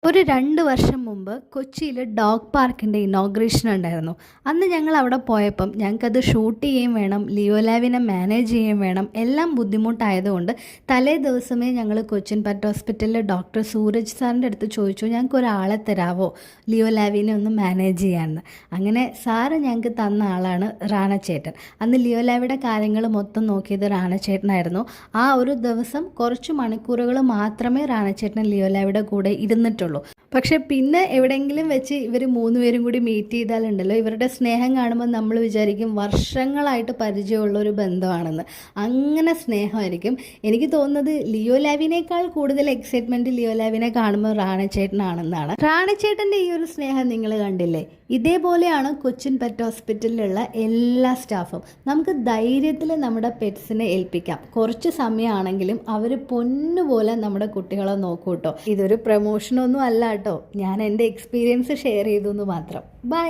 ഒരു 2 വർഷം മുമ്പ് കൊച്ചിയിൽ ഡോഗ് പാർക്കിൻ്റെ ഇനോഗ്രേഷൻ ഉണ്ടായിരുന്നു. അന്ന് ഞങ്ങൾ അവിടെ പോയപ്പം ഞങ്ങൾക്കത് ഷൂട്ട് ചെയ്യുകയും വേണം, ലിയോ ലാവിനെ മാനേജ് ചെയ്യുകയും വേണം. എല്ലാം ബുദ്ധിമുട്ടായതുകൊണ്ട് തലേ ദിവസമേ ഞങ്ങൾ കൊച്ചിൻ പെറ്റ് ഹോസ്പിറ്റലിലെ ഡോക്ടർ സൂരജ് സാറിൻ്റെ അടുത്ത് ചോദിച്ചു, ഞങ്ങൾക്ക് ഒരാളെ തരാവോ ലിയോ ലാവിനെ ഒന്ന് മാനേജ് ചെയ്യാമെന്ന്. അങ്ങനെ സാറ് ഞങ്ങൾക്ക് തന്ന ആളാണ് റാണച്ചേട്ടൻ. അന്ന് ലിയോ ലാവിയുടെ കാര്യങ്ങൾ മൊത്തം നോക്കിയത് റാണച്ചേട്ടനായിരുന്നു. ആ ഒരു ദിവസം കുറച്ച് മണിക്കൂറുകൾ മാത്രമേ റാണച്ചേട്ടൻ ലിയോ ലാവിയുടെ കൂടെ ഇരുന്നിട്ടുള്ളൂ. പക്ഷെ പിന്നെ എവിടെയെങ്കിലും വെച്ച് ഇവർ 3 പേരും കൂടി മീറ്റ് ചെയ്താലുണ്ടല്ലോ, ഇവരുടെ സ്നേഹം കാണുമ്പോൾ നമ്മൾ വിചാരിക്കും വർഷങ്ങളായിട്ട് പരിചയമുള്ള ഒരു ബന്ധമാണെന്ന്. അങ്ങനെ സ്നേഹമായിരിക്കും. എനിക്ക് തോന്നുന്നത് ലിയോ ലാവിനേക്കാൾ കൂടുതൽ എക്സൈറ്റ്മെൻറ്റ് ലിയോ ലാവിനെ കാണുമ്പോൾ റാണച്ചേട്ടനാണെന്നാണ്. റാണച്ചേട്ടൻ്റെ ഈ ഒരു സ്നേഹം നിങ്ങൾ കണ്ടില്ലേ? ഇതേപോലെയാണ് കൊച്ചിൻ പെറ്റ് ഹോസ്പിറ്റലിലുള്ള എല്ലാ സ്റ്റാഫും. നമുക്ക് ധൈര്യത്തിൽ നമ്മുടെ പെറ്റ്സിനെ ഏൽപ്പിക്കാം. കുറച്ച് സമയമാണെങ്കിലും അവർ പൊന്നുപോലെ നമ്മുടെ കുട്ടികളെ നോക്കൂ കേട്ടോ. ഇതൊരു പ്രമോഷനൊന്നും അല്ല കേട്ടോ, ഞാൻ എൻ്റെ എക്സ്പീരിയൻസ് ഷെയർ ചെയ്തു എന്ന് മാത്രം. ബൈ.